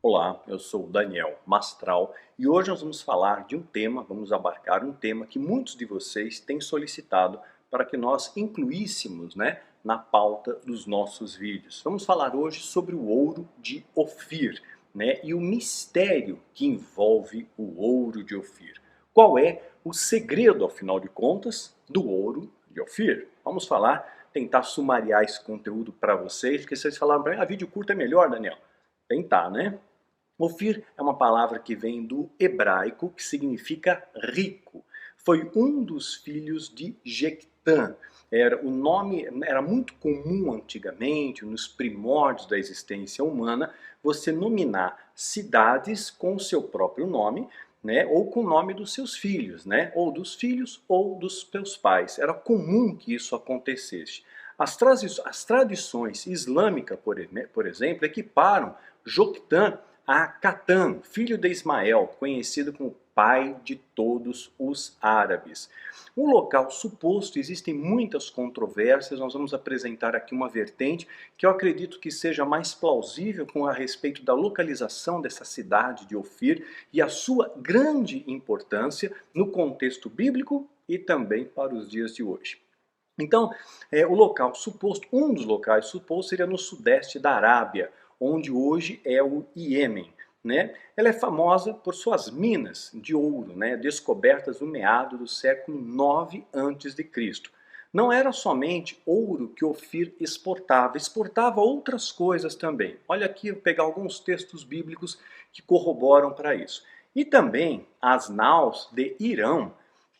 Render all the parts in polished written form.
Olá, eu sou o Daniel Mastral e hoje nós vamos falar de um tema, vamos abarcar um tema que muitos de vocês têm solicitado para que nós incluíssemos, na pauta dos nossos vídeos. Vamos falar hoje sobre o ouro de Ofir, e o mistério que envolve o ouro de Ofir. Qual é o segredo, afinal de contas, do ouro de Ofir? Vamos falar, tentar sumariar esse conteúdo para vocês, porque vocês falaram para mim, vídeo curto é melhor, Daniel. Tentar, né? Ofir é uma palavra que vem do hebraico, que significa rico. Foi um dos filhos de Jectã. O nome era muito comum antigamente, nos primórdios da existência humana, você nominar cidades com o seu próprio nome, ou com o nome dos seus filhos, ou dos filhos ou dos seus pais. Era comum que isso acontecesse. As tradições islâmicas, por exemplo, equiparam Joctã a Catã, filho de Ismael, conhecido como pai de todos os árabes. O local suposto, existem muitas controvérsias, nós vamos apresentar aqui uma vertente que eu acredito que seja mais plausível a respeito da localização dessa cidade de Ofir e a sua grande importância no contexto bíblico e também para os dias de hoje. Então, o local suposto, um dos locais supostos seria no sudeste da Arábia, onde hoje é o Iêmen. Ela é famosa por suas minas de ouro, descobertas no meado do século 9 a.C. Não era somente ouro que Ofir exportava, exportava outras coisas também. Olha aqui, eu vou pegar alguns textos bíblicos que corroboram para isso. E também as naus de Irão,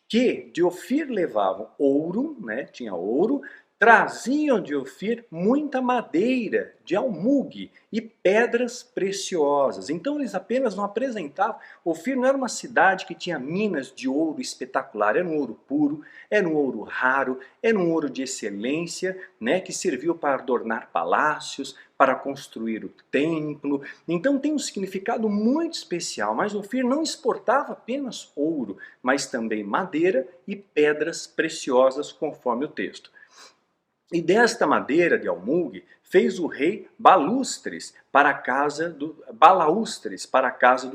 que de Ofir levavam ouro, tinha ouro, traziam de Ofir muita madeira de almugue e pedras preciosas. Então eles apenas não apresentavam. Ofir não era uma cidade que tinha minas de ouro espetacular, era um ouro puro, era um ouro raro, era um ouro de excelência, que serviu para adornar palácios, para construir o templo. Então tem um significado muito especial, mas Ofir não exportava apenas ouro, mas também madeira e pedras preciosas, conforme o texto. E desta madeira de almugue fez o rei balaústres para a casa do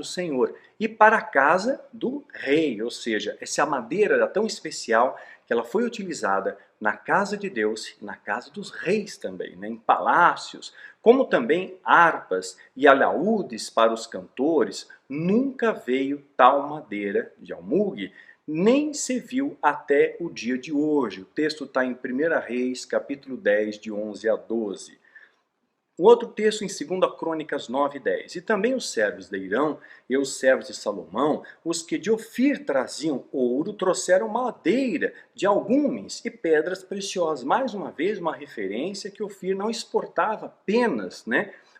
Senhor e para a casa do rei, ou seja, essa madeira era tão especial que ela foi utilizada na casa de Deus e na casa dos reis também, em palácios, como também harpas e alaúdes para os cantores. Nunca veio tal madeira de almugue, nem se viu até o dia de hoje. O texto está em 1 Reis, capítulo 10, de 11 a 12. Um outro texto em 2 Crônicas 9 e 10. E também os servos de Irão e os servos de Salomão, os que de Ofir traziam ouro, trouxeram madeira de algumes e pedras preciosas. Mais uma vez, uma referência que Ofir não exportava apenas,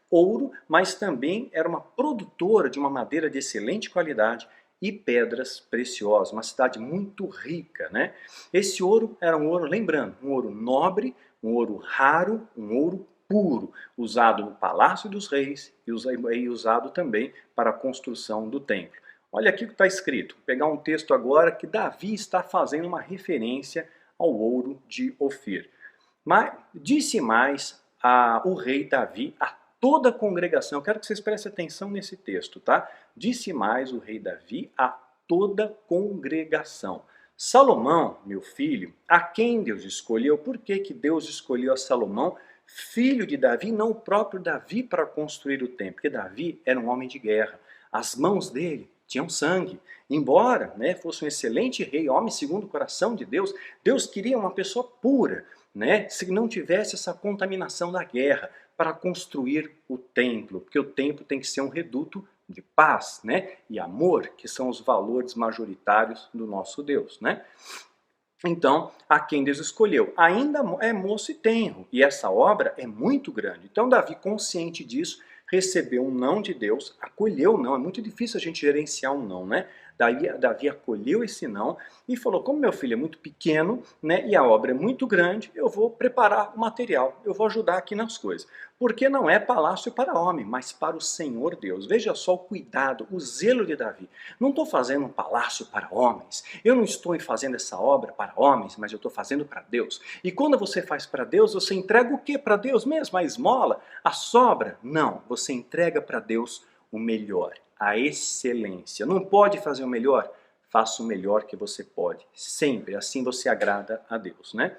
ouro, mas também era uma produtora de uma madeira de excelente qualidade e pedras preciosas, uma cidade muito rica, Esse ouro era um ouro, lembrando, um ouro nobre, um ouro raro, um ouro puro, usado no Palácio dos Reis e usado também para a construção do templo. Olha aqui o que está escrito, vou pegar um texto agora que Davi está fazendo uma referência ao ouro de Ofir. Mas disse mais o rei Davi a toda a congregação. Eu quero que vocês prestem atenção nesse texto, tá? Disse mais o rei Davi a toda a congregação. Salomão, meu filho, a quem Deus escolheu? Por que Deus escolheu a Salomão, filho de Davi, não o próprio Davi, para construir o templo? Porque Davi era um homem de guerra. As mãos dele tinham sangue. Embora fosse um excelente rei, homem segundo o coração de Deus, Deus queria uma pessoa pura, se não tivesse essa contaminação da guerra, para construir o templo, porque o templo tem que ser um reduto de paz, e amor, que são os valores majoritários do nosso Deus, Então, a quem Deus escolheu ainda é moço e tenro, e essa obra é muito grande. Então, Davi, consciente disso, recebeu um não de Deus, acolheu o não. É muito difícil a gente gerenciar um não, Davi acolheu esse não e falou, como meu filho é muito pequeno, e a obra é muito grande, eu vou preparar o material, eu vou ajudar aqui nas coisas. Porque não é palácio para homem, mas para o Senhor Deus. Veja só o cuidado, o zelo de Davi. Não estou fazendo um palácio para homens, eu não estou fazendo essa obra para homens, mas eu estou fazendo para Deus. E quando você faz para Deus, você entrega o que para Deus mesmo? A esmola? A sobra? Não, você entrega para Deus o melhor, a excelência. Não pode fazer o melhor? Faça o melhor que você pode, sempre, assim você agrada a Deus, né?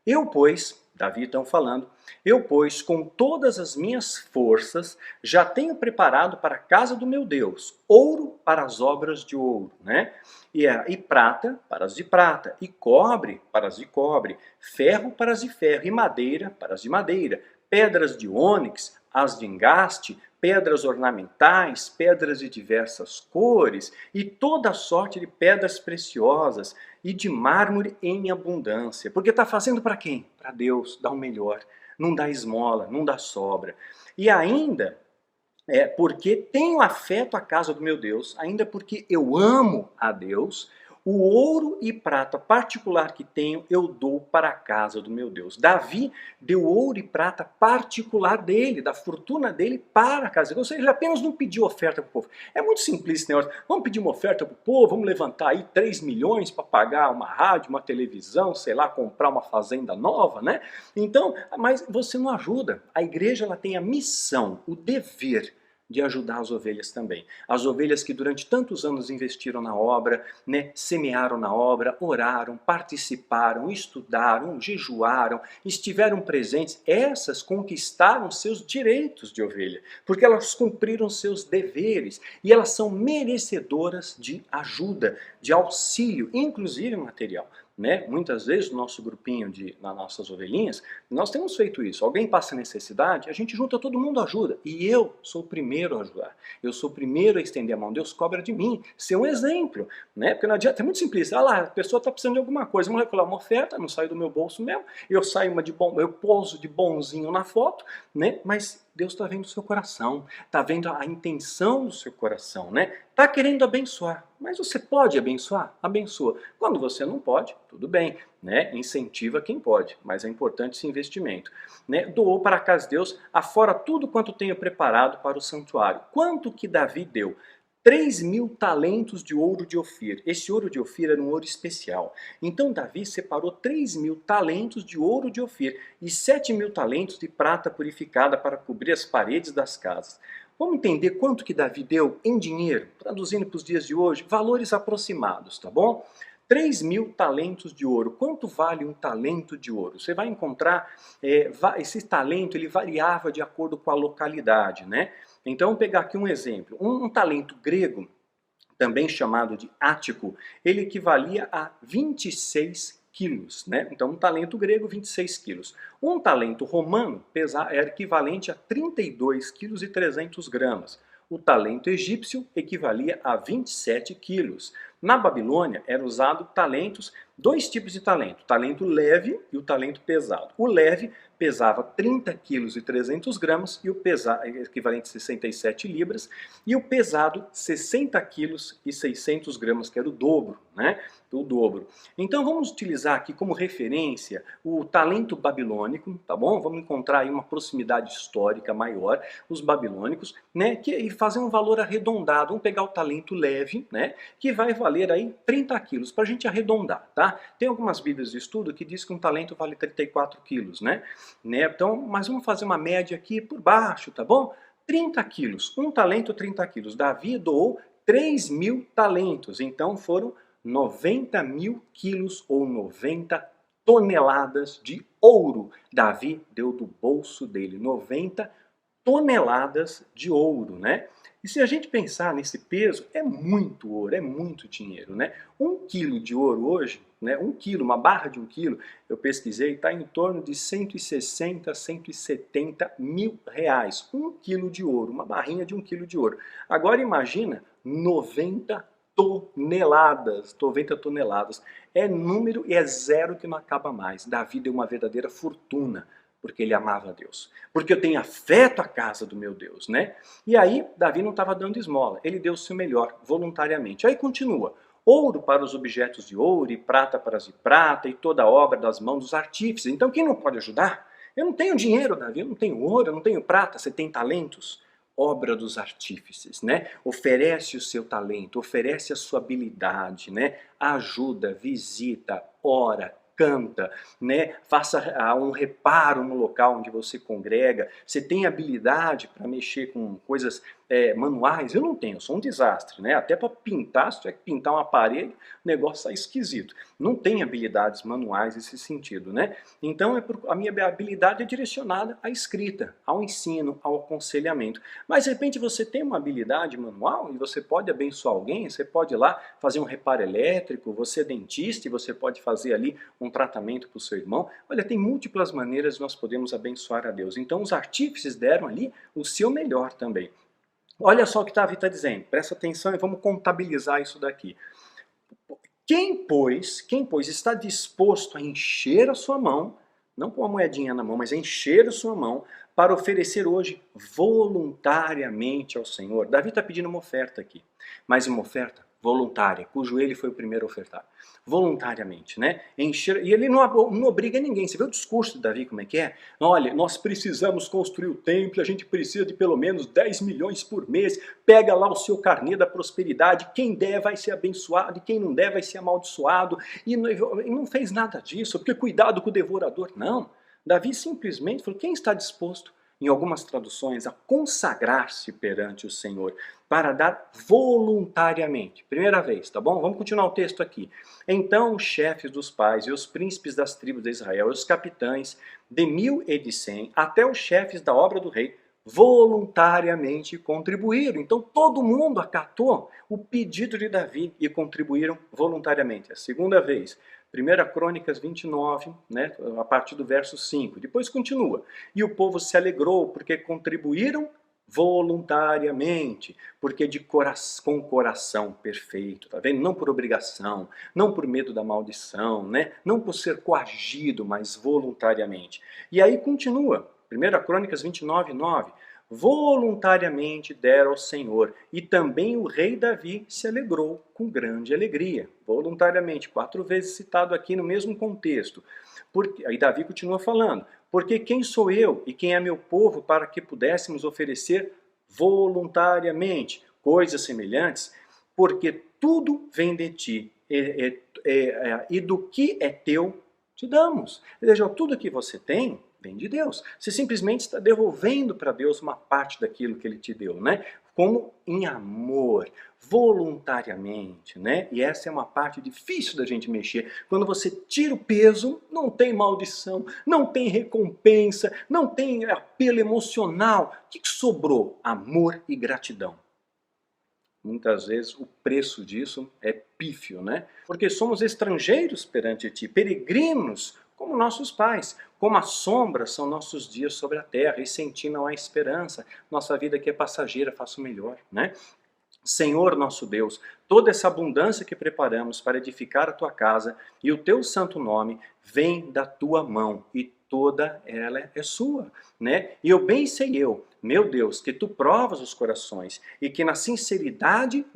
Eu, pois, Davi estão falando, eu, pois, com todas as minhas forças, já tenho preparado para a casa do meu Deus, ouro para as obras de ouro, né? E prata para as de prata, e cobre para as de cobre, ferro para as de ferro, e madeira para as de madeira, pedras de ônix, as de engaste, pedras ornamentais, pedras de diversas cores, e toda sorte de pedras preciosas, e de mármore em abundância. Porque está fazendo para quem? Para Deus, dá o melhor. Não dá esmola, não dá sobra. E ainda, porque tenho afeto à casa do meu Deus, ainda porque eu amo a Deus, o ouro e prata particular que tenho eu dou para a casa do meu Deus. Davi deu ouro e prata particular dele, da fortuna dele para a casa. Ou seja, ele apenas não pediu oferta para o povo. É muito simples esse negócio. Vamos pedir uma oferta para o povo, vamos levantar aí 3 milhões para pagar uma rádio, uma televisão, sei lá, comprar uma fazenda nova, né? Então, mas você não ajuda. A igreja ela tem a missão, o dever de ajudar as ovelhas também. As ovelhas que durante tantos anos investiram na obra, né, semearam na obra, oraram, participaram, estudaram, jejuaram, estiveram presentes, essas conquistaram seus direitos de ovelha, porque elas cumpriram seus deveres e elas são merecedoras de ajuda, de auxílio, inclusive material. Né? Muitas vezes no nosso grupinho, nas nossas ovelhinhas, nós temos feito isso. Alguém passa necessidade, a gente junta, todo mundo ajuda. E eu sou o primeiro a ajudar. Eu sou o primeiro a estender a mão. Deus cobra de mim. Ser um exemplo. Né? Porque não adianta, é muito simples. Ah lá, a pessoa está precisando de alguma coisa. Vamos recular uma oferta, não sai do meu bolso mesmo. Eu saio eu poso de bonzinho na foto, né? Mas Deus está vendo o seu coração, está vendo a intenção do seu coração, né? Está querendo abençoar, mas você pode abençoar? Abençoa. Quando você não pode, tudo bem, né? Incentiva quem pode, mas é importante esse investimento. Né? Doou para a casa de Deus, afora tudo quanto tenho preparado para o santuário. Quanto que Davi deu? 3.000 talentos de ouro de Ofir. Esse ouro de Ofir era um ouro especial. Então Davi separou 3.000 talentos de ouro de Ofir e 7.000 talentos de prata purificada para cobrir as paredes das casas. Vamos entender quanto que Davi deu em dinheiro? Traduzindo para os dias de hoje, valores aproximados, tá bom? 3.000 talentos de ouro. Quanto vale um talento de ouro? Você vai encontrar, esse talento ele variava de acordo com a localidade, né? Então, vamos pegar aqui um exemplo. Um talento grego, também chamado de ático, ele equivalia a 26 quilos, né? Então, um talento grego, 26 quilos. Um talento romano era equivalente a 32 quilos e 300 gramas. O talento egípcio equivalia a 27 quilos. Na Babilônia, eram usados dois tipos de talento, o talento leve e o talento pesado. O leve pesava 30 quilos e 300 gramas, e o pesado, equivalente a 67 libras, e o pesado 60 quilos e 600 gramas, que era o dobro, né? O dobro. Então vamos utilizar aqui como referência o talento babilônico, tá bom? Vamos encontrar aí uma proximidade histórica maior, os babilônicos, né? E fazer um valor arredondado. Vamos pegar o talento leve, né? Que vai valer aí 30 quilos, para a gente arredondar, tá? Tem algumas bíblias de estudo que diz que um talento vale 34 quilos, né? Então, mas vamos fazer uma média aqui por baixo, tá bom? 30 quilos, um talento 30 quilos. Davi doou 3.000 talentos, então foram 90.000 quilos ou 90 toneladas de ouro. Davi deu do bolso dele 90 toneladas de ouro, né? E se a gente pensar nesse peso, é muito ouro, é muito dinheiro, né? 1 quilo de ouro hoje, né? 1 quilo, uma barra de 1 quilo, eu pesquisei, está em torno de 160, 170 mil reais. 1 quilo de ouro, uma barrinha de 1 quilo de ouro. Agora imagina 90 toneladas, 90 toneladas. É número e é zero que não acaba mais. Davi deu uma verdadeira fortuna, porque ele amava a Deus. Porque eu tenho afeto à casa do meu Deus, né? E aí, Davi não estava dando esmola, ele deu o seu melhor, voluntariamente. Aí continua, ouro para os objetos de ouro, e prata para as de prata, e toda a obra das mãos dos artífices. Então quem não pode ajudar? Eu não tenho dinheiro, Davi, eu não tenho ouro, eu não tenho prata, você tem talentos? Obra dos artífices, né? Oferece o seu talento, oferece a sua habilidade, né? Ajuda, visita, ora, canta, né? Faça um reparo no local onde você congrega. Você tem habilidade para mexer com coisas manuais, eu não tenho, eu sou um desastre, né? Até para pintar, se tiver que pintar uma parede, o negócio sai esquisito. Não tenho habilidades manuais nesse sentido, né? Então a minha habilidade é direcionada à escrita, ao ensino, ao aconselhamento. Mas de repente você tem uma habilidade manual e você pode abençoar alguém, você pode ir lá fazer um reparo elétrico, você é dentista e você pode fazer ali um tratamento para o seu irmão. Olha, tem múltiplas maneiras de nós podemos abençoar a Deus. Então os artífices deram ali o seu melhor também. Olha só o que Davi está dizendo, presta atenção e vamos contabilizar isso daqui. Quem, pois, está disposto a encher a sua mão, não com uma moedinha na mão, mas a encher a sua mão, para oferecer hoje voluntariamente ao Senhor? Davi está pedindo uma oferta aqui, mas uma oferta voluntária, cujo ele foi o primeiro a ofertar. Voluntariamente, né? Encher, e ele não obriga ninguém. Você vê o discurso de Davi como é que é? Olha, nós precisamos construir o templo, a gente precisa de pelo menos 10 milhões por mês, pega lá o seu carnê da prosperidade, quem der vai ser abençoado e quem não der vai ser amaldiçoado. E não fez nada disso, porque cuidado com o devorador. Não, Davi simplesmente falou, quem está disposto, em algumas traduções, a consagrar-se perante o Senhor, para dar voluntariamente. Primeira vez, tá bom? Vamos continuar o texto aqui. Então os chefes dos pais e os príncipes das tribos de Israel, os capitães de 1000 e de 100, até os chefes da obra do rei, voluntariamente contribuíram. Então todo mundo acatou o pedido de Davi e contribuíram voluntariamente. A segunda vez, 1 Crônicas 29, né, a partir do verso 5. Depois continua. E o povo se alegrou porque contribuíram voluntariamente, porque com o coração perfeito, tá vendo? Não por obrigação, não por medo da maldição, né? Não por ser coagido, mas voluntariamente. E aí continua, 1 Crônicas 29, 9. Voluntariamente deram ao Senhor, e também o rei Davi se alegrou com grande alegria. Voluntariamente, 4 vezes citado aqui no mesmo contexto. Aí Davi continua falando, porque quem sou eu e quem é meu povo para que pudéssemos oferecer voluntariamente coisas semelhantes? Porque tudo vem de ti, e do que é teu, te damos. Veja, tudo que você tem, vem de Deus. Você simplesmente está devolvendo para Deus uma parte daquilo que Ele te deu, né? Como em amor, voluntariamente, né? E essa é uma parte difícil da gente mexer. Quando você tira o peso, não tem maldição, não tem recompensa, não tem apelo emocional. O que sobrou? Amor e gratidão. Muitas vezes o preço disso é pífio, né? Porque somos estrangeiros perante ti, peregrinos como nossos pais. Como a sombra são nossos dias sobre a terra, e sem ti não há esperança. Nossa vida aqui é passageira, faça o melhor, né? Senhor nosso Deus, toda essa abundância que preparamos para edificar a tua casa e o teu santo nome vem da tua mão e toda ela é sua, né? E eu bem sei meu Deus, que tu provas os corações e que na sinceridade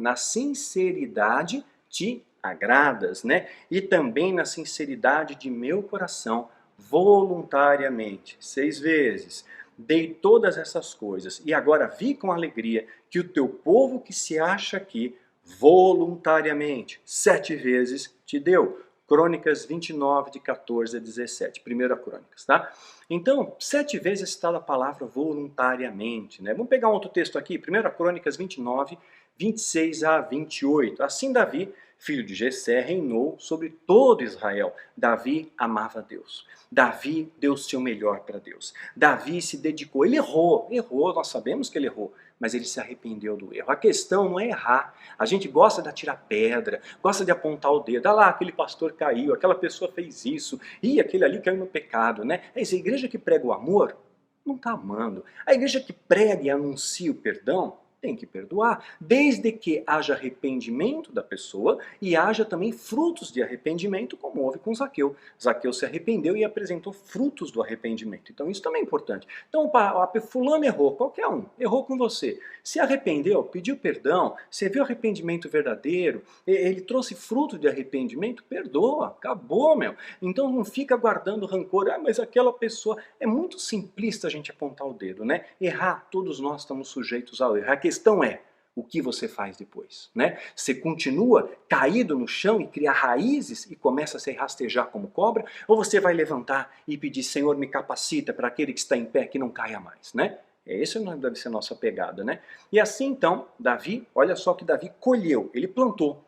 te agradas, né? E também na sinceridade de meu coração, voluntariamente, 6 vezes. Dei todas essas coisas e agora vi com alegria que o teu povo que se acha aqui voluntariamente 7 vezes te deu. Crônicas 29, de 14 a 17. 1 Crônicas, tá? Então, 7 vezes está a palavra voluntariamente, né? Vamos pegar um outro texto aqui, 1 Crônicas 29, 26 a 28. Assim Davi, filho de Jessé, reinou sobre todo Israel. Davi amava Deus. Davi deu o seu melhor para Deus. Davi se dedicou. Ele errou, nós sabemos que ele errou, mas ele se arrependeu do erro. A questão não é errar. A gente gosta de atirar pedra, gosta de apontar o dedo. Ah lá, aquele pastor caiu, aquela pessoa fez isso, e aquele ali caiu no pecado, né? É isso, a igreja que prega o amor não está amando. A igreja que prega e anuncia o perdão tem que perdoar, desde que haja arrependimento da pessoa e haja também frutos de arrependimento, como houve com Zaqueu. Zaqueu se arrependeu e apresentou frutos do arrependimento. Então isso também é importante. Então, fulano errou, qualquer um, errou com você. Se arrependeu, pediu perdão, você viu arrependimento verdadeiro, ele trouxe fruto de arrependimento, perdoa, acabou, meu. Então não fica guardando rancor, mas aquela pessoa... É muito simplista a gente apontar o dedo, né? Errar, todos nós estamos sujeitos ao erro. A questão é, o que você faz depois, né? Você continua caído no chão e cria raízes e começa a se rastejar como cobra? Ou você vai levantar e pedir, Senhor, me capacita para aquele que está em pé que não caia mais, né? Esse não deve ser a nossa pegada, né? E assim então, Davi, olha só que Davi colheu, ele plantou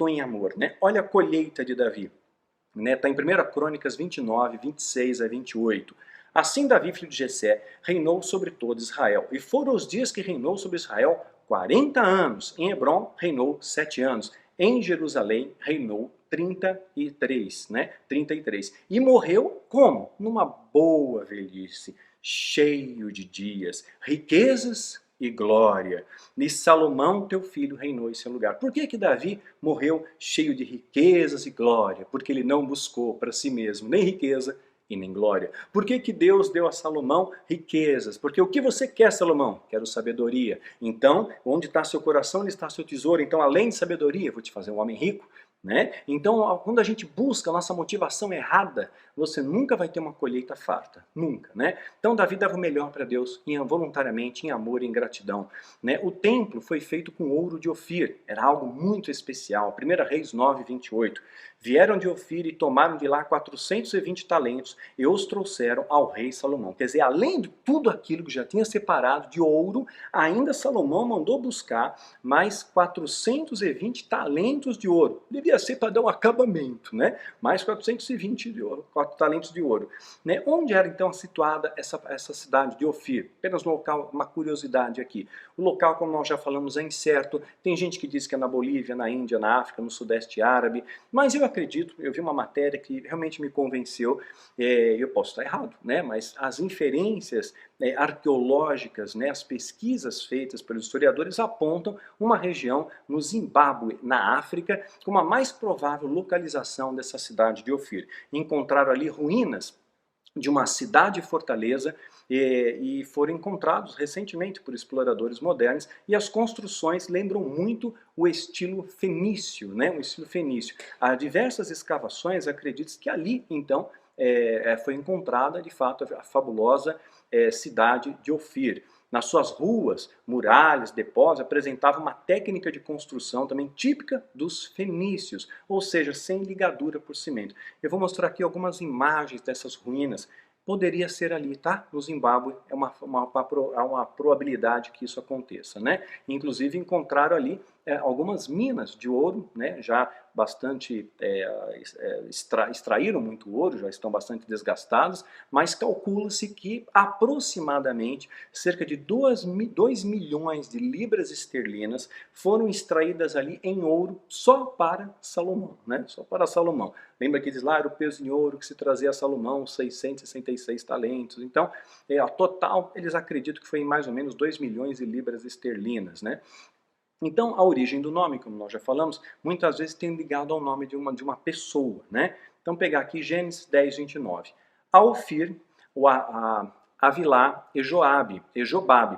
em amor, né? Olha a colheita de Davi, né? Está em 1 Crônicas 29, 26 a 28. Assim Davi, filho de Jessé, reinou sobre todo Israel. E foram os dias que reinou sobre Israel 40 anos. Em Hebron reinou 7 anos. Em Jerusalém reinou 33, né? 33. E morreu como? Numa boa velhice, cheio de dias, riquezas e glória. E Salomão, teu filho, reinou em seu lugar. Por que que Davi morreu cheio de riquezas e glória? Porque ele não buscou para si mesmo nem riqueza e nem glória. Por que que Deus deu a Salomão riquezas? Porque o que você quer, Salomão? Quero sabedoria. Então, onde está seu coração, onde está seu tesouro. Então, além de sabedoria, vou te fazer um homem rico. Né? Então, quando a gente busca a nossa motivação errada, você nunca vai ter uma colheita farta, nunca, né? Então, Davi dava o melhor para Deus, voluntariamente, em amor e em gratidão, né? O templo foi feito com ouro de Ofir, era algo muito especial. 1 Reis 9, 28. Vieram de Ofir e tomaram de lá 420 talentos e os trouxeram ao rei Salomão. Quer dizer, além de tudo aquilo que já tinha separado de ouro, ainda Salomão mandou buscar mais 420 talentos de ouro. Devia ser para dar um acabamento, né? Mais 420 de ouro, 4 talentos de ouro. Né? Onde era então situada essa cidade de Ofir? Apenas um local, uma curiosidade aqui. O local, como nós já falamos, é incerto. Tem gente que diz que é na Bolívia, na Índia, na África, no Sudeste Árabe. Mas eu acredito, eu vi uma matéria que realmente me convenceu, eu posso estar errado, né? Mas as inferências arqueológicas, né, as pesquisas feitas pelos historiadores apontam uma região no Zimbábue, na África, como a mais provável localização dessa cidade de Ofir. Encontraram ali ruínas de uma cidade-fortaleza e foram encontrados recentemente por exploradores modernos, e as construções lembram muito o estilo fenício, né? O estilo fenício. Há diversas escavações, acredita-se que ali, então, foi encontrada, de fato, a fabulosa cidade de Ofir. Nas suas ruas, muralhas, depósitos, apresentava uma técnica de construção também típica dos fenícios, ou seja, sem ligadura por cimento. Eu vou mostrar aqui algumas imagens dessas ruínas. Poderia ser ali, tá? No Zimbábue é uma probabilidade que isso aconteça, né? Inclusive encontraram ali algumas minas de ouro, né? Já bastante extraíram muito ouro, já estão bastante desgastadas, mas calcula-se que aproximadamente cerca de 2 milhões de libras esterlinas foram extraídas ali em ouro só para Salomão, né? Só para Salomão. Lembra que diz lá, era o peso em ouro que se trazia a Salomão, 666 talentos. Então, a total, eles acreditam que foi em mais ou menos 2 milhões de libras esterlinas, né? Então, a origem do nome, como nós já falamos, muitas vezes tem ligado ao nome de uma pessoa, né? Então, pegar aqui Gênesis 10, 29. A Ofir, Avilá e Jobabe,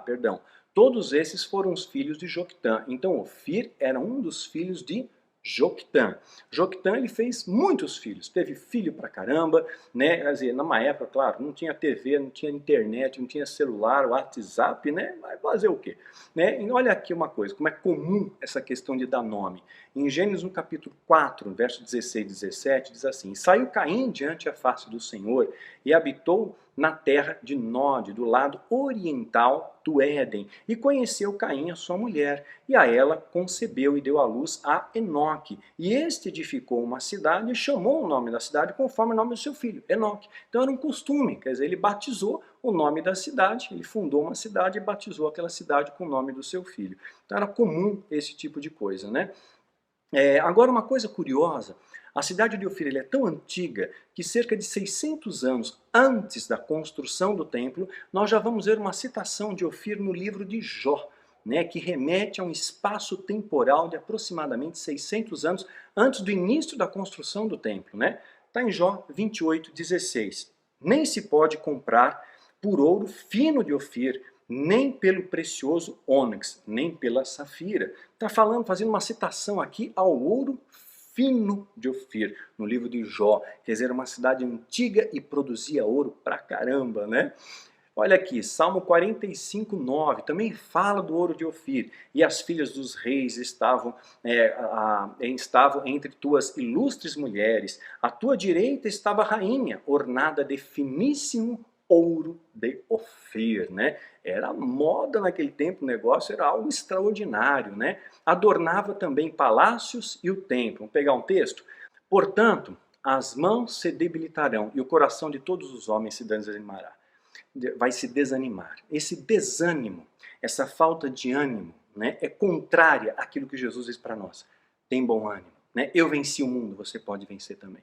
perdão. Todos esses foram os filhos de Joctã. Então, Ofir era um dos filhos de Joctã. Joctã, ele fez muitos filhos, teve filho pra caramba, né? Quer dizer, numa época, claro, não tinha TV, não tinha internet, não tinha celular, WhatsApp, né? Vai fazer o quê? Né? E olha aqui uma coisa, como é comum essa questão de dar nome. Em Gênesis, no capítulo 4, verso 16 e 17, diz assim: Saiu Caim diante a face do Senhor e habitou na terra de Nod, do lado oriental do Éden, e conheceu Caim a sua mulher, e a ela concebeu e deu à luz a Enoque. E este edificou uma cidade e chamou o nome da cidade conforme o nome do seu filho, Enoque. Então era um costume, quer dizer, ele batizou o nome da cidade, ele fundou uma cidade e batizou aquela cidade com o nome do seu filho. Então era comum esse tipo de coisa, né? Agora, uma coisa curiosa, a cidade de Ofir é tão antiga que cerca de 600 anos antes da construção do templo, nós já vamos ver uma citação de Ofir no livro de Jó, né, que remete a um espaço temporal de aproximadamente 600 anos antes do início da construção do templo. Né? Está em Jó 28, 16. Nem se pode comprar por ouro fino de Ofir, nem pelo precioso ônix, nem pela safira. Está fazendo uma citação aqui ao ouro fino de Ofir, no livro de Jó. Quer dizer, uma cidade antiga e produzia ouro pra caramba, né? Olha aqui, Salmo 45, 9, também fala do ouro de Ofir. E as filhas dos reis estavam entre tuas ilustres mulheres. À tua direita estava a rainha, ornada de finíssimo ouro de Ofir, né? Era moda naquele tempo, o negócio era algo extraordinário, né? Adornava também palácios e o templo. Vamos pegar um texto? Portanto, as mãos se debilitarão e o coração de todos os homens se desanimará. Vai se desanimar. Esse desânimo, essa falta de ânimo, né, é contrária àquilo que Jesus diz para nós. Tem bom ânimo, né? Eu venci o mundo, você pode vencer também.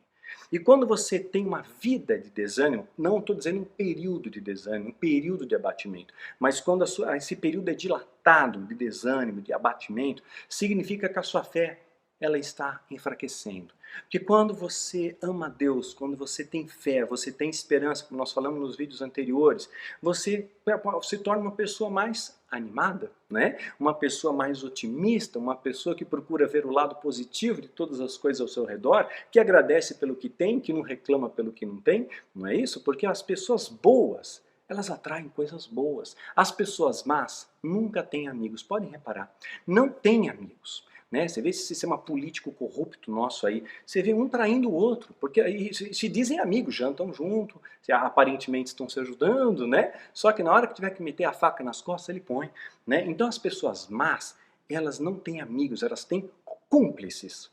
E quando você tem uma vida de desânimo, não estou dizendo um período de desânimo, um período de abatimento, mas quando esse período é dilatado de desânimo, de abatimento, significa que a sua fé ela está enfraquecendo. Porque quando você ama Deus, quando você tem fé, você tem esperança, como nós falamos nos vídeos anteriores, você se torna uma pessoa mais animada, né? Uma pessoa mais otimista, uma pessoa que procura ver o lado positivo de todas as coisas ao seu redor, que agradece pelo que tem, que não reclama pelo que não tem, não é isso? Porque as pessoas boas, elas atraem coisas boas. As pessoas más nunca têm amigos, podem reparar, não têm amigos. Né? Você vê esse sistema político corrupto nosso aí, você vê um traindo o outro, porque aí se dizem amigos, jantam junto, aparentemente estão se ajudando, né? Só que na hora que tiver que meter a faca nas costas, ele põe. Né? Então as pessoas más, elas não têm amigos, elas têm cúmplices,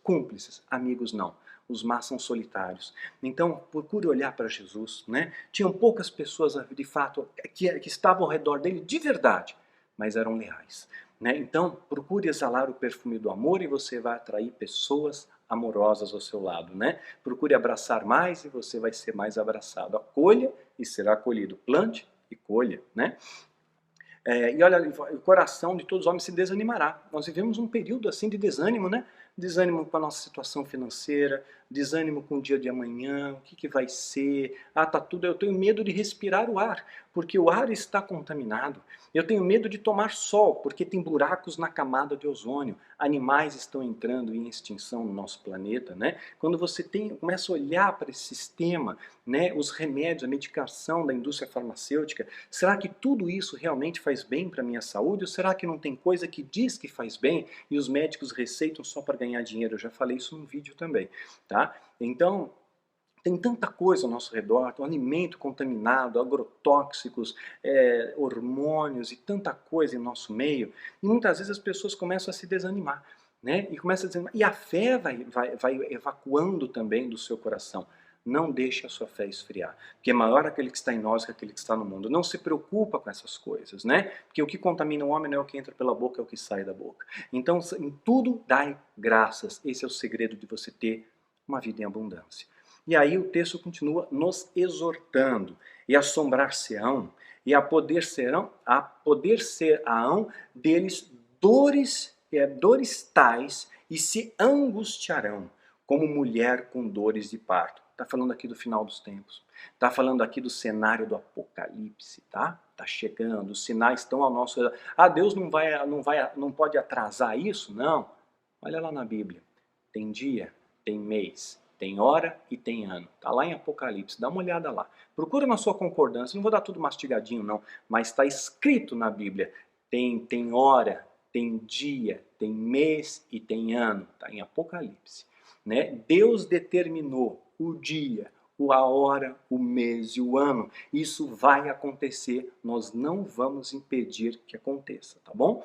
amigos não. Os más são solitários. Então, procure olhar para Jesus. Né? Tinham poucas pessoas, de fato, que estavam ao redor dele de verdade, mas eram leais. Né? Então, procure exalar o perfume do amor e você vai atrair pessoas amorosas ao seu lado. Né? Procure abraçar mais e você vai ser mais abraçado. Acolha e será acolhido. Plante e colha. Né? E olha, o coração de todos os homens se desanimará. Nós vivemos um período assim de desânimo, né? Desânimo com a nossa situação financeira, desânimo com o dia de amanhã, o que vai ser? Ah, tá tudo, eu tenho medo de respirar o ar, porque o ar está contaminado. Eu tenho medo de tomar sol, porque tem buracos na camada de ozônio. Animais estão entrando em extinção no nosso planeta, né? Quando você começa a olhar para esse sistema, né, os remédios, a medicação da indústria farmacêutica, será que tudo isso realmente faz bem para a minha saúde? Ou será que não tem coisa que diz que faz bem e os médicos receitam só para ganhar dinheiro? Eu já falei isso no vídeo também, tá? Então, tem tanta coisa ao nosso redor, tem um alimento contaminado, agrotóxicos, hormônios e tanta coisa em nosso meio, e muitas vezes as pessoas começam a se desanimar, né? E começam a desanimar. E a fé vai evacuando também do seu coração. Não deixe a sua fé esfriar, porque é maior aquele que está em nós que aquele que está no mundo. Não se preocupa com essas coisas, né? Porque o que contamina o homem não é o que entra pela boca, é o que sai da boca. Então, em tudo dai graças. Esse é o segredo de você ter uma vida em abundância. E aí o texto continua nos exortando, e assombrar-se-ão, e a poder serão deles dores tais, e se angustiarão, como mulher com dores de parto. Está falando aqui do final dos tempos. Está falando aqui do cenário do Apocalipse, tá? Está chegando, os sinais estão ao nosso redor. Ah, Deus não pode atrasar isso? Não. Olha lá na Bíblia. Tem dia, tem mês, tem hora e tem ano. Está lá em Apocalipse, dá uma olhada lá. Procura na sua concordância, não vou dar tudo mastigadinho não, mas está escrito na Bíblia. Tem hora, tem dia, tem mês e tem ano. Está em Apocalipse. Né? Deus determinou o dia, a hora, o mês e o ano. Isso vai acontecer, nós não vamos impedir que aconteça, tá bom?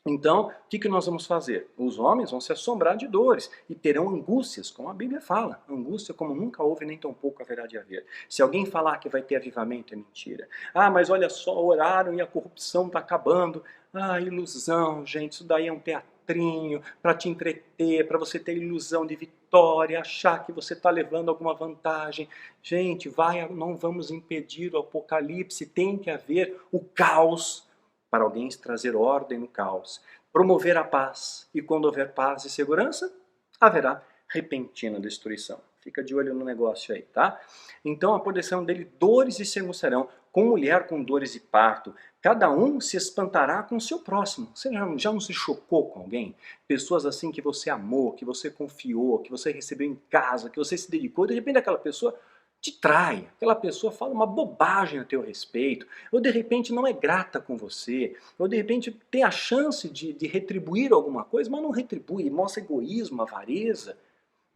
Então, o que nós vamos fazer? Os homens vão se assombrar de dores e terão angústias, como a Bíblia fala. Angústia como nunca houve, nem tampouco haverá de haver. Se alguém falar que vai ter avivamento, é mentira. Ah, mas olha só, oraram e a corrupção está acabando. Ah, ilusão, gente, isso daí é um teatrinho para te entreter, para você ter ilusão de vitória, achar que você está levando alguma vantagem. Gente, não vamos impedir o apocalipse, tem que haver o caos, para alguém trazer ordem no caos, promover a paz, e quando houver paz e segurança, haverá repentina destruição. Fica de olho no negócio aí, tá? Então a posição dele, dores e se angustiarão, com mulher com dores de parto, cada um se espantará com o seu próximo. Você já não se chocou com alguém? Pessoas assim que você amou, que você confiou, que você recebeu em casa, que você se dedicou, de repente aquela pessoa te trai, aquela pessoa fala uma bobagem a teu respeito, ou de repente não é grata com você, ou de repente tem a chance de retribuir alguma coisa, mas não retribui, mostra egoísmo, avareza.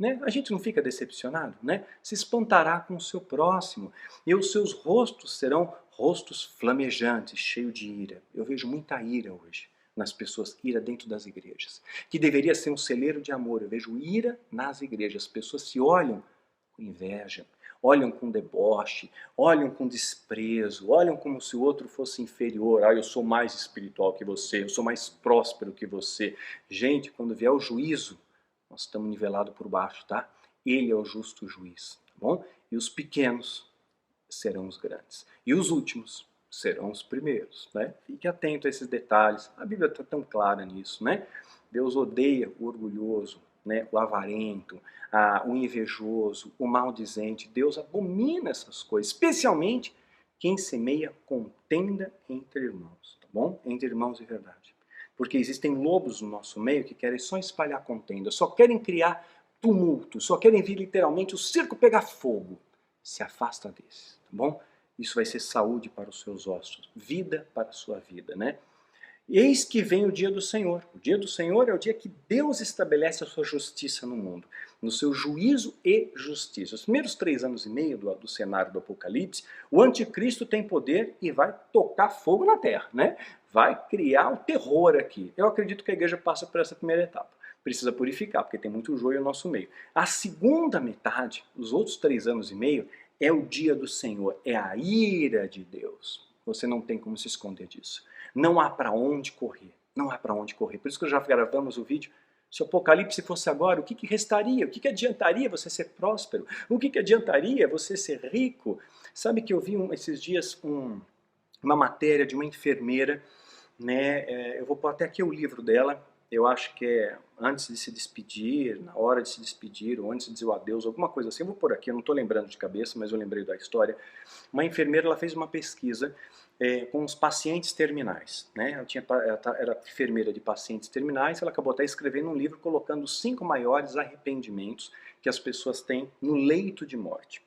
né? A gente não fica decepcionado, né? Se espantará com o seu próximo, e os seus rostos serão rostos flamejantes, cheios de ira. Eu vejo muita ira hoje nas pessoas, ira dentro das igrejas, que deveria ser um celeiro de amor. Eu vejo ira nas igrejas, as pessoas se olham com inveja, olham com deboche, olham com desprezo, olham como se o outro fosse inferior. Ah, eu sou mais espiritual que você, eu sou mais próspero que você. Gente, quando vier o juízo, nós estamos nivelados por baixo, tá? Ele é o justo juiz, tá bom? E os pequenos serão os grandes. E os últimos serão os primeiros, né? Fique atento a esses detalhes. A Bíblia está tão clara nisso, né? Deus odeia o orgulhoso, né? O avarento, o invejoso, o maldizente. Deus abomina essas coisas, especialmente quem semeia contenda entre irmãos, tá bom? Entre irmãos de verdade. Porque existem lobos no nosso meio que querem só espalhar contenda, só querem criar tumulto, só querem vir literalmente o circo pegar fogo. Se afasta desses, tá bom? Isso vai ser saúde para os seus ossos, vida para a sua vida, né? Eis que vem o dia do Senhor. O dia do Senhor é o dia que Deus estabelece a sua justiça no mundo, no seu juízo e justiça. Os primeiros 3 anos e meio do cenário do Apocalipse, o anticristo tem poder e vai tocar fogo na terra, né? Vai criar o terror aqui. Eu acredito que a igreja passa por essa primeira etapa. Precisa purificar, porque tem muito joio no nosso meio. A segunda metade, os outros 3 anos e meio, é o dia do Senhor, é a ira de Deus. Você não tem como se esconder disso. Não há para onde correr, não há para onde correr. Por isso que já gravamos o vídeo. Se o Apocalipse fosse agora, o que restaria? O que adiantaria você ser próspero? O que adiantaria você ser rico? Sabe que eu vi esses dias uma matéria de uma enfermeira, né? Eu vou pôr até aqui o livro dela. Eu acho que é antes de se despedir, na hora de se despedir, ou antes de dizer o adeus, alguma coisa assim. Eu vou pôr aqui, eu não estou lembrando de cabeça, mas eu lembrei da história. Uma enfermeira, ela fez uma pesquisa com os pacientes terminais, né? Ela era enfermeira de pacientes terminais, ela acabou até escrevendo um livro colocando os 5 maiores arrependimentos que as pessoas têm no leito de morte.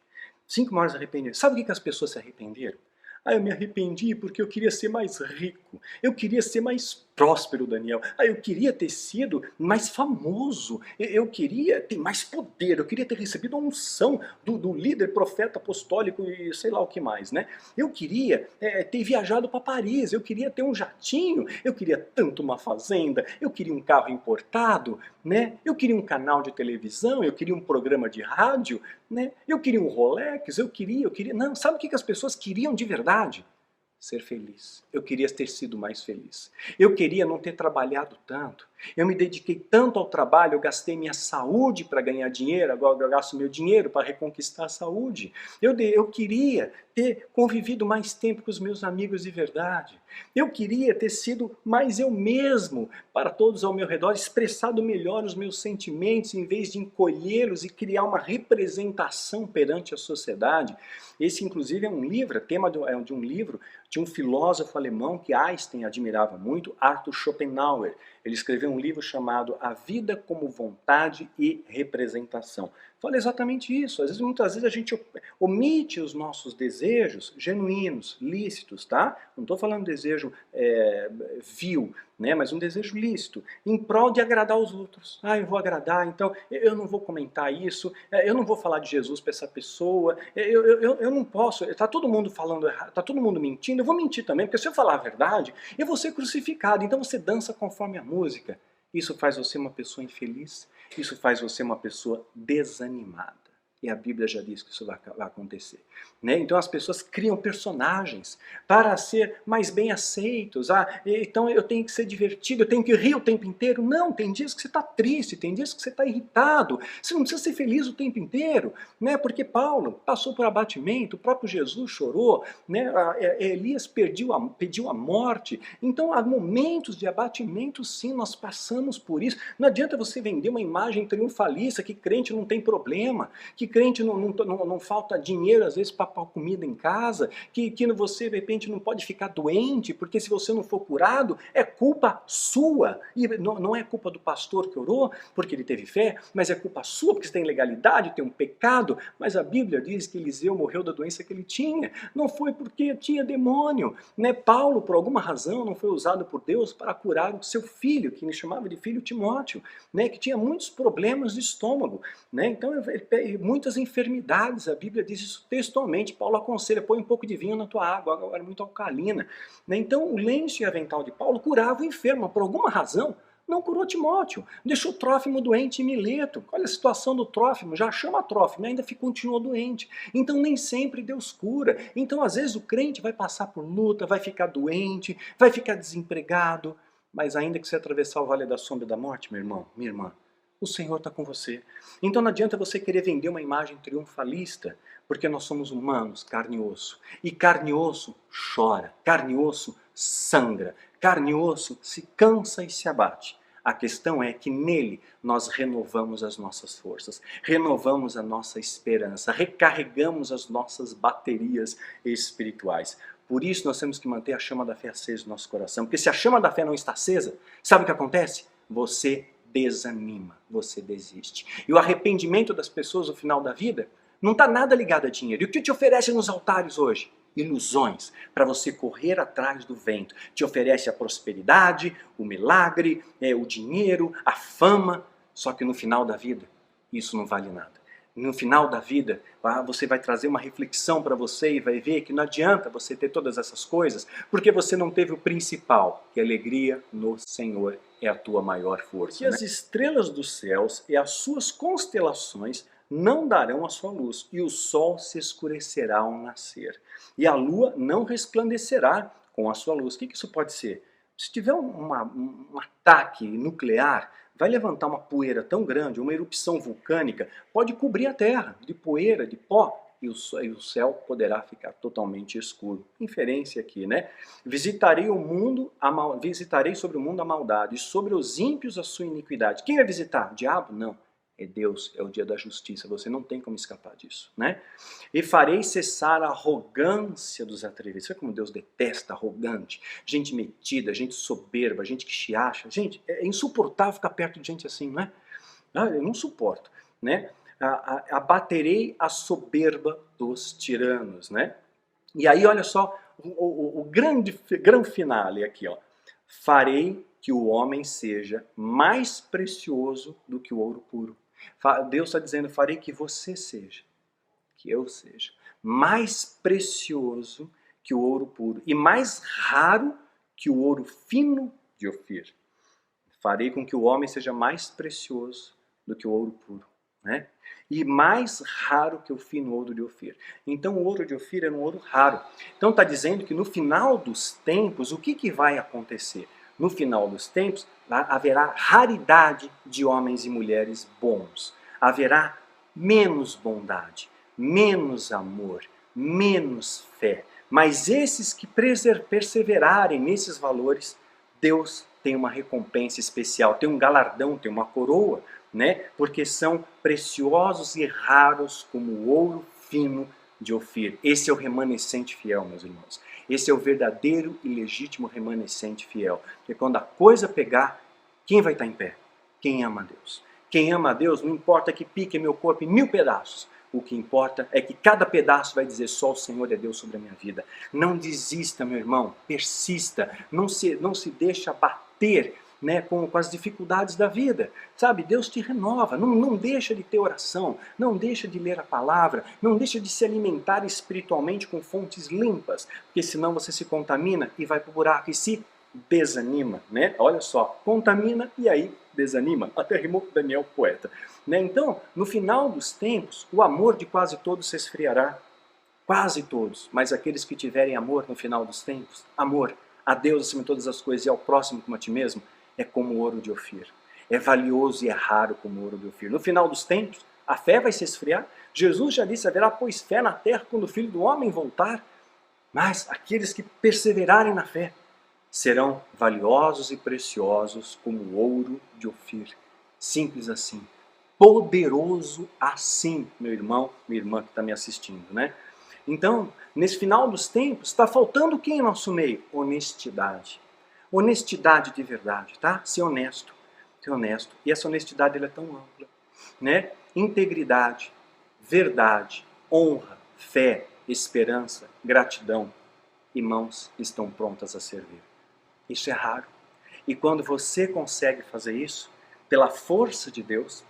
5 maiores arrependimentos. Sabe o que as pessoas se arrependeram? Ah, eu me arrependi porque eu queria ser mais rico, eu queria ser mais próspero, Daniel. Ah, eu queria ter sido mais famoso, eu queria ter mais poder, eu queria ter recebido a unção do líder, profeta apostólico e sei lá o que mais, né? Eu queria ter viajado para Paris, eu queria ter um jatinho, eu queria tanto uma fazenda, eu queria um carro importado, né? Eu queria um canal de televisão, eu queria um programa de rádio, né? Eu queria um Rolex, eu queria... Não, sabe o que as pessoas queriam de verdade? Ser feliz. Eu queria ter sido mais feliz. Eu queria não ter trabalhado tanto. Eu me dediquei tanto ao trabalho, eu gastei minha saúde para ganhar dinheiro, agora eu gasto meu dinheiro para reconquistar a saúde. Eu queria ter convivido mais tempo com os meus amigos de verdade. Eu queria ter sido mais eu mesmo para todos ao meu redor, expressado melhor os meus sentimentos em vez de encolhê-los e criar uma representação perante a sociedade. Esse, inclusive, é um livro, tema de um livro de um filósofo alemão que Einstein admirava muito, Arthur Schopenhauer. Ele escreveu um livro chamado A Vida como Vontade e Representação. Fala exatamente isso. Muitas vezes a gente omite os nossos desejos genuínos, lícitos, tá? Não estou falando desejo vil, né? Mas um desejo lícito, em prol de agradar os outros. Ah, eu vou agradar, então eu não vou comentar isso, eu não vou falar de Jesus para essa pessoa, eu não posso, está todo mundo falando errado, está todo mundo mentindo, eu vou mentir também, porque se eu falar a verdade, eu vou ser crucificado. Então você dança conforme a música. Isso faz você uma pessoa infeliz, isso faz você uma pessoa desanimada. E a Bíblia já diz que isso vai acontecer, né? Então as pessoas criam personagens para ser mais bem aceitos. Ah, então eu tenho que ser divertido, eu tenho que rir o tempo inteiro. Não, tem dias que você está triste, tem dias que você está irritado. Você não precisa ser feliz o tempo inteiro, né? Porque Paulo passou por abatimento, o próprio Jesus chorou, né? Elias pediu a morte. Então há momentos de abatimento, sim, nós passamos por isso. Não adianta você vender uma imagem triunfalista que crente não tem problema, que crente não falta dinheiro às vezes para comida em casa, que você de repente não pode ficar doente, porque se você não for curado, é culpa sua. E não é culpa do pastor que orou, porque ele teve fé, mas é culpa sua, porque você tem ilegalidade, tem um pecado. Mas a Bíblia diz que Eliseu morreu da doença que ele tinha. Não foi porque tinha demônio. Né? Paulo, por alguma razão, não foi usado por Deus para curar o seu filho, que ele chamava de filho Timóteo, né? Que tinha muitos problemas de estômago. Né? Então, muitas enfermidades, a Bíblia diz isso textualmente. Paulo aconselha, põe um pouco de vinho na tua água, a água era muito alcalina. Né? Então, o lenço e avental de Paulo curava o enfermo, por alguma razão, não curou Timóteo, deixou Trófimo doente em Mileto. Olha a situação do Trófimo, já chama Trófimo, ainda continuou doente. Então nem sempre Deus cura. Então às vezes o crente vai passar por luta, vai ficar doente, vai ficar desempregado, mas ainda que você atravessar o vale da sombra da morte, meu irmão, minha irmã, o Senhor está com você. Então não adianta você querer vender uma imagem triunfalista, porque nós somos humanos, carne e osso. E carne e osso chora, carne e osso sangra, carne e osso se cansa e se abate. A questão é que nele nós renovamos as nossas forças, renovamos a nossa esperança, recarregamos as nossas baterias espirituais. Por isso nós temos que manter a chama da fé acesa no nosso coração, porque se a chama da fé não está acesa, sabe o que acontece? Você desanima, você desiste. E o arrependimento das pessoas no final da vida não está nada ligado a dinheiro. E o que te oferece nos altares hoje? Ilusões, para você correr atrás do vento. Te oferece a prosperidade, o milagre, o dinheiro, a fama, só que no final da vida isso não vale nada. No final da vida, você vai trazer uma reflexão para você e vai ver que não adianta você ter todas essas coisas, porque você não teve o principal, que a alegria no Senhor é a tua maior força. E as estrelas dos céus e as suas constelações não darão a sua luz, e o sol se escurecerá ao nascer, e a lua não resplandecerá com a sua luz. O que isso pode ser? Se tiver um ataque nuclear, vai levantar uma poeira tão grande, uma erupção vulcânica, pode cobrir a Terra de poeira, de pó, e o céu poderá ficar totalmente escuro. Inferência aqui, né? Visitarei sobre o mundo a maldade, e sobre os ímpios a sua iniquidade. Quem vai visitar? O diabo? Não. É Deus, é o dia da justiça, você não tem como escapar disso, né? E farei cessar a arrogância dos atrevidos. Sabe como Deus detesta arrogante? Gente metida, gente soberba, gente que se acha. Gente, é insuportável ficar perto de gente assim, não é? Eu não suporto, né? Abaterei a soberba dos tiranos, né? E aí, olha só, o grande finale aqui, ó. Farei que o homem seja mais precioso do que o ouro puro. Deus está dizendo, farei que você seja, que eu seja, mais precioso que o ouro puro e mais raro que o ouro fino de Ofir. Farei com que o homem seja mais precioso do que o ouro puro, né? E mais raro que o fino ouro de Ofir. Então o ouro de Ofir era um ouro raro. Então está dizendo que no final dos tempos, o que vai acontecer? No final dos tempos, haverá raridade de homens e mulheres bons. Haverá menos bondade, menos amor, menos fé. Mas esses que perseverarem nesses valores, Deus tem uma recompensa especial, tem um galardão, tem uma coroa, né? Porque são preciosos e raros como o ouro fino de Ofir. Esse é o remanescente fiel, meus irmãos. Esse é o verdadeiro e legítimo remanescente fiel. Porque quando a coisa pegar, quem vai estar em pé? Quem ama a Deus. Quem ama a Deus, não importa que pique meu corpo em 1000 pedaços. O que importa é que cada pedaço vai dizer só o Senhor é Deus sobre a minha vida. Não desista, meu irmão. Persista. Não se deixa abater, né, com as dificuldades da vida. Sabe, Deus te renova, não deixa de ter oração, não deixa de ler a palavra, não deixa de se alimentar espiritualmente com fontes limpas, porque senão você se contamina e vai para o buraco e se desanima, né? Olha só, contamina e aí desanima, até rimou Daniel poeta. Né? Então, no final dos tempos, o amor de quase todos se esfriará, quase todos, mas aqueles que tiverem amor no final dos tempos, amor a Deus acima de todas as coisas e ao próximo como a ti mesmo, é como o ouro de Ofir. É valioso e é raro como o ouro de Ofir. No final dos tempos, a fé vai se esfriar. Jesus já disse, haverá pois fé na terra quando o Filho do Homem voltar. Mas aqueles que perseverarem na fé serão valiosos e preciosos como o ouro de Ofir. Simples assim. poderoso assim, meu irmão, minha irmã que está me assistindo, né? Então, nesse final dos tempos, está faltando o que em nosso meio? Honestidade. Honestidade de verdade, tá? Ser honesto. Ser honesto. E essa honestidade ela é tão ampla, né? Integridade, verdade, honra, fé, esperança, gratidão. E mãos estão prontas a servir. Isso é raro. E quando você consegue fazer isso, pela força de Deus,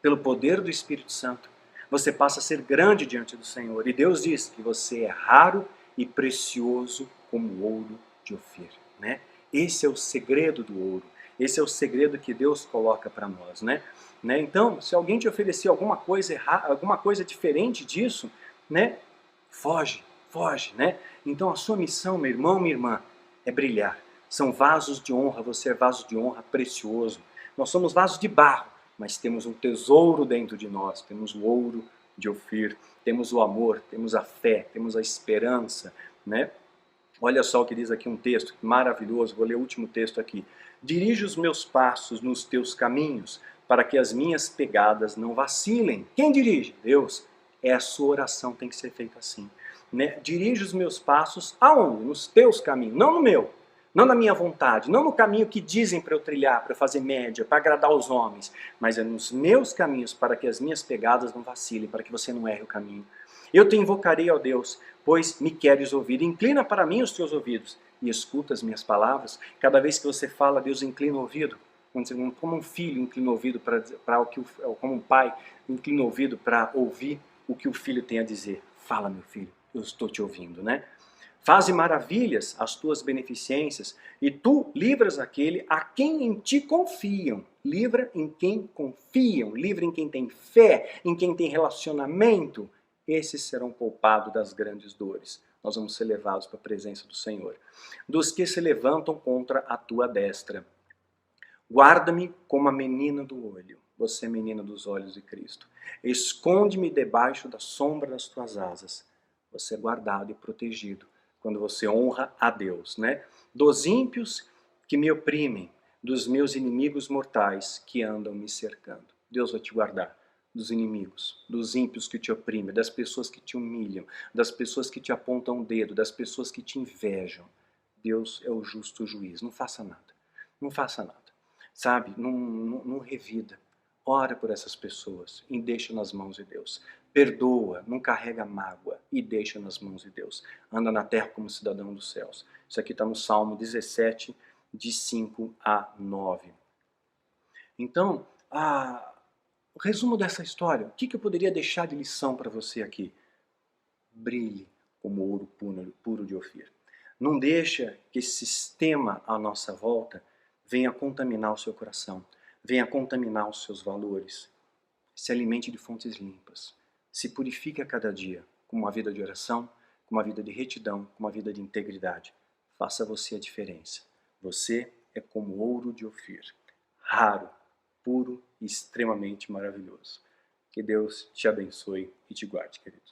pelo poder do Espírito Santo, você passa a ser grande diante do Senhor. E Deus diz que você é raro e precioso como ouro de Ofir, né? Esse é o segredo do ouro. Esse é o segredo que Deus coloca para nós, né? Então, se alguém te oferecer alguma coisa errada, alguma coisa diferente disso, né? Foge, foge, né? Então a sua missão, meu irmão, minha irmã, é brilhar. São vasos de honra, você é vaso de honra precioso. Nós somos vasos de barro, mas temos um tesouro dentro de nós, temos o ouro de Ofir, temos o amor, temos a fé, temos a esperança, né? Olha só o que diz aqui um texto maravilhoso, vou ler o último texto aqui. Dirige os meus passos nos teus caminhos, para que as minhas pegadas não vacilem. Quem dirige? Deus. É a sua oração, tem que ser feita assim. Né? Dirige os meus passos aonde? Nos teus caminhos, não no meu. Não na minha vontade, não no caminho que dizem para eu trilhar, para fazer média, para agradar os homens, mas é nos meus caminhos para que as minhas pegadas não vacilem, para que você não erre o caminho. Eu te invocarei, ó Deus, pois me queres ouvir. Inclina para mim os teus ouvidos e escuta as minhas palavras. Cada vez que você fala, Deus inclina o ouvido. Como um filho inclina o ouvido para o que como um pai inclina o ouvido para ouvir o que o filho tem a dizer. Fala, meu filho, eu estou te ouvindo, né? Faze maravilhas as tuas beneficências, e tu livras aquele a quem em ti confiam. Livra em quem confiam, livra em quem tem fé, em quem tem relacionamento. Esses serão poupados das grandes dores. Nós vamos ser levados para a presença do Senhor. Dos que se levantam contra a tua destra. Guarda-me como a menina do olho. Você é menina dos olhos de Cristo. Esconde-me debaixo da sombra das tuas asas. Você é guardado e protegido quando você honra a Deus, né? Dos ímpios que me oprimem, dos meus inimigos mortais que andam me cercando. Deus vai te guardar dos inimigos, dos ímpios que te oprimem, das pessoas que te humilham, das pessoas que te apontam o dedo, das pessoas que te invejam. Deus é o justo juiz. Não faça nada. Não faça nada. Sabe? Não revida. Ora por essas pessoas e deixa nas mãos de Deus. Perdoa, não carrega mágoa e deixa nas mãos de Deus. Anda na terra como cidadão dos céus. Isso aqui está no Salmo 17, de 5 a 9. Então, o resumo dessa história, o que eu poderia deixar de lição para você aqui? Brilhe como ouro puro de Ofir. Não deixa que esse sistema à nossa volta venha contaminar o seu coração, venha contaminar os seus valores. Se alimente de fontes limpas. Se purifique a cada dia com uma vida de oração, com uma vida de retidão, com uma vida de integridade. Faça você a diferença. Você é como ouro de Ofir, raro, puro e extremamente maravilhoso. Que Deus te abençoe e te guarde, querido.